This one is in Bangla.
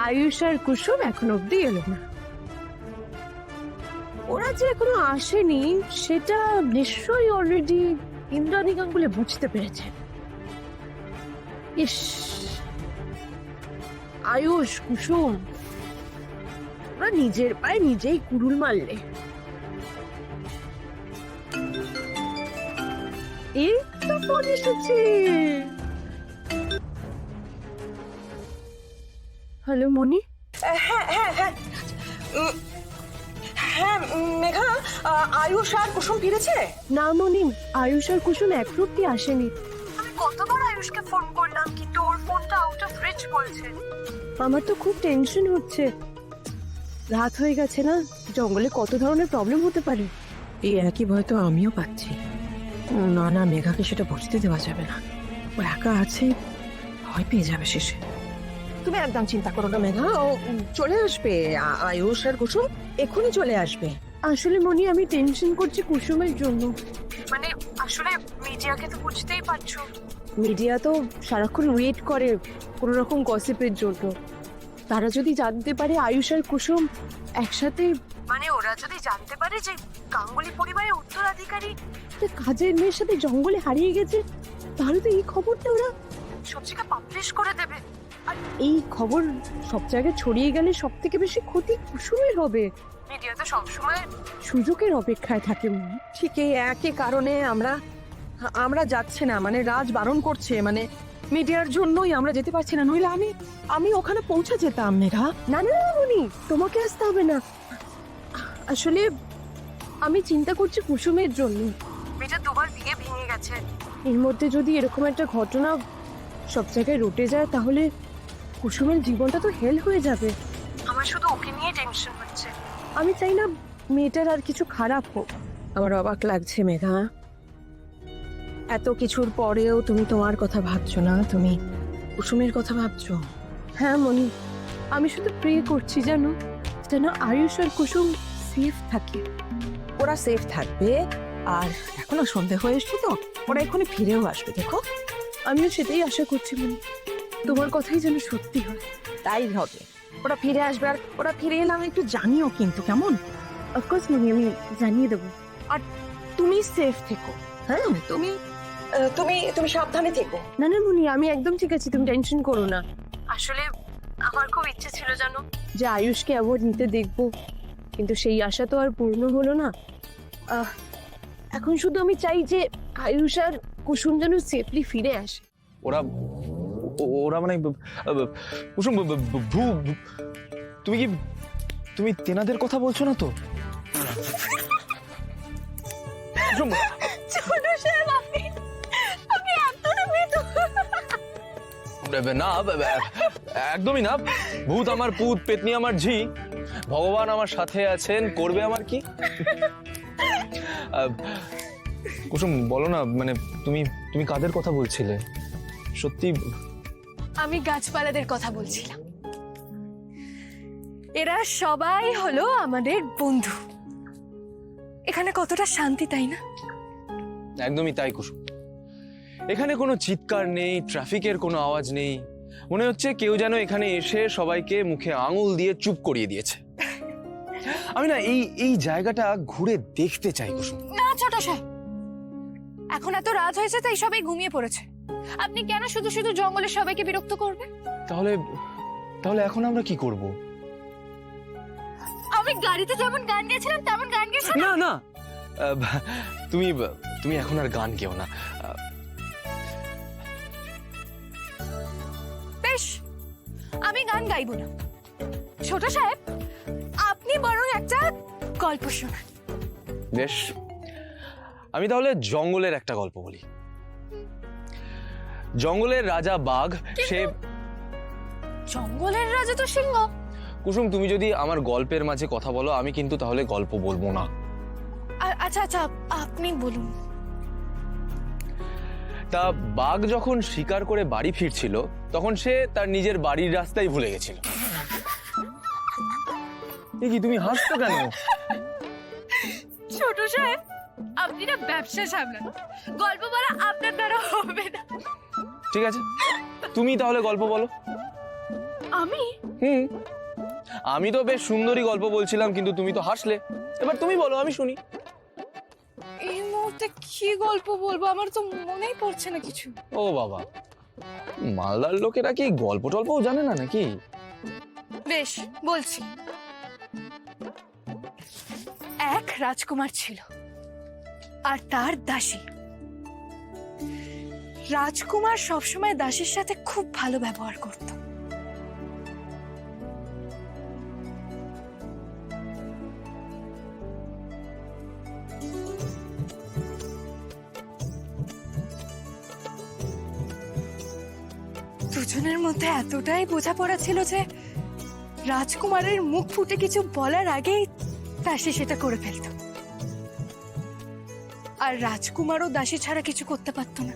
আয়ুষ আর কুসুম এখন অব্দি এলো না। ওরা যে এখনো আসেনি সেটা নিশ্চয়ই অলরেডি ইন্দ্রাণী গাঙ্গুলি বুঝতে পেরেছে। ইস, আয়ুষ কুসুম ওরা নিজের পায়ে নিজেই কুড়ুল মারলে। এই তো ফোন এসেছে। হ্যালো মনি। হ্যাঁ হ্যাঁ হ্যাঁ হ্যাঁ মেঘা, আয়ুষ আর কুসুম ফিরেছে? না মনি, আয়ুষ আর কুসুম এখনো অব্দি আসেনি। আমি কতবার আয়ুষকে ফোন করলাম কিন্তু ওর ফোনটা আউট অফ রিচ বলছে। আমার তো খুব টেনশন হচ্ছে। রাত হয়ে গেছে না, জঙ্গলে কত ধরনের প্রবলেম হতে পারে। এই একই ভয় তো আমিও পাচ্ছি। না না, মেঘাকে সেটা বুঝতে দেওয়া যাবে না। ও একা আছে, ভয় পেয়ে যাবে শেষে। তুমি একদম চিন্তা করো না মেঘা, ও চলে আসবে। আয়ুষ আর কুসুম এক্ষুনি চলে আসবে। আসলে মনি আমি টেনশন করছি কুসুমের জন্য। মানে আসলে মিডিয়াকে তো বুঝতেই পারছো, মিডিয়া তো সারাক্ষণ ওয়েট করে কোনো রকম গসিপের জন্য। তারা যদি জানতে পারে আয়ুষ আর কুসুম একসাথে, মানে ওরা যদি জানতে পারে যে গাঙ্গুলি পরিবারের উত্তরাধিকারী কাজের মেয়ের সাথে জঙ্গলে হারিয়ে গেছে, তাহলে তো এই খবরটা ওরা সব জায়গায় পাবলিশ করে দেবে। আর এই খবর সব জায়গায় ছড়িয়ে গেলে সব থেকে বেশি ক্ষতি কুসুমের হবে। মিডিয়া তো সবসময় সুযোগের অপেক্ষায় থাকে। ঠিক এই একই কারণে আমরা যাচ্ছি না, মানে রাজ বারণ করছে, মানে মিডিয়ার জন্যই আমরা যেতে পারছি না। নইলে আমি ওখানে পৌঁছে যেতাম মেঘা। না না মনি, তোমাকে আসতে হবে না। আসলে আমি চিন্তা করছি কুসুমের জন্য। মেয়েটা দুবার বিয়ে ভেঙে গেছে, এর মধ্যে যদি এরকম একটা ঘটনা সব জায়গায় রটে যায় তাহলে কুসুমের জীবনটা তো হেল হয়ে যাবে। আমার শুধু ওকে নিয়ে টেনশন হচ্ছে। আমি চাই না মেয়েটার আর কিছু খারাপ হোক। আমার অবাক লাগছে মেঘা, এত কিছুর পরেও তুমি তোমার কথা ভাবছো না, তুমি কুসুমের কথা ভাবছো। হ্যাঁ মনি, আমি শুধু প্রে করছি জানো, যেন আয়ুষ আর কুসুম সেফ থাকে। ওরা সেফ থাকবে, আর এখনো সন্ধে হয়ে এসছে তো, ওরা এক্ষুনি ফিরেও আসবে। দেখো, আমিও সেটাই আশা করছি মনি, তোমার কথাই যেন সত্যি হয়। তাই হবে, ওরা ফিরে আসবে। আর ওরা ফিরে এলে আমি একটু জানিও কিন্তু, কেমন? অফকোর্স মনি, আমি জানিয়ে দেবো। আর তুমি সেফ থেকো। হ্যাঁ, তুমি তুমি তুমি সাবধানে থেকো। না না মনি, আমি একদম ঠিক আছি, তুমি টেনশন করো না। আসলে আমার খুব ইচ্ছে ছিল জানো যে আয়ুষকে অ্যাওয়ার্ড নিতে দেখবো, কিন্তু সেই আশা তো আর পূর্ণ হলো না। এখন শুধু আমি চাই যে আয়ুষ আর কুসুম যেন সেফলি ফিরে আসে। ওরা ওরা মানে কুসুম তুমি তেনাদের কথা বলছো না তো? কুসুম, না একদমই না। ভূত আমার পুত, পেতনি আমার ঝি, ভগবান আমার সাথে আছেন, করবে আমার কি? কুসুম বলো না, মানে তুমি তুমি কাদের কথা বলছিলে সত্যি? আমি গাছপালাদের কথা বলছিলাম। এরা সবাই হলো আমাদের বন্ধু। এখানে কতটা শান্তি, তাই না? একদমই তাই কুসুম। এখানে কোনো চিৎকার নেই, ট্রাফিকের কোনো আওয়াজ নেই। মনে হচ্ছে কেউ যেন এখানে এসে সবাইকে মুখে আঙুল দিয়ে চুপ করিয়ে দিয়েছে। আমি না এই জায়গাটা ঘুরে দেখতে চাই কুসুম। না ছোট সাহেব, এখন এত রাত হয়েছে তাই সবাই ঘুমিয়ে পড়েছে। আপনি কেন শুধু শুধু জঙ্গলের সবাইকে বিরক্ত করবেন? তাহলে এখন আমরা কি করব? আমি গাড়িতে যেমন গান গেয়েছিলাম তেমন গান গেয়েছি। না না, তুমি এখন আর গান গেও না। বেশ, আমি গান গাইব না। ছোট সাহেব, আপনি বরং একটা গল্প শোনান। বেশ, আমি তাহলে জঙ্গলের একটা গল্প বলি। জঙ্গলের রাজা বাঘ, সে... জঙ্গলের রাজা তো সিংহ। কুসুম, তুমি যদি আমার গল্পের মাঝে কথা বলো আমি কিন্তু তাহলে গল্প বলবো না। আচ্ছা আচ্ছা, আপনি বলুন। তা বাঘ যখন শিকার করে বাড়ি ফিরছিল তখন সে তার নিজের বাড়ির রাস্তাই ভুলে গেছিল। কি তুমি হাসছো কেন? ছোট সাহেব, আপনি না ব্যবসা সামলান, গল্প বলা আপনার দ্বারা হবে না। ঠিক আছে, তুমি তাহলে গল্প বলো। আমি হুম, আমি তো বেশ সুন্দরী গল্প বলছিলাম, কিন্তু তুমি তো হাসলে। এবার তুমি বলো, আমি শুনি। এই মুহূর্তে কি গল্প বলবো, আমার তো মনেই পড়ছে না কিছু। ও বাবা, মালদার লোকেরা কি গল্প টল্পও জানে না নাকি? বেশ, বলছি। এক রাজকুমার ছিল আর তার দাসী। রাজকুমার সবসময় দাসীর সাথে খুব ভালো ব্যবহার করত। দুজনের মধ্যে এতটাই বোঝাপড়া ছিল যে রাজকুমারের মুখ ফুটে কিছু বলার আগেই দাসী সেটা করে ফেলত। আর রাজকুমারও দাসী ছাড়া কিছু করতে পারত না।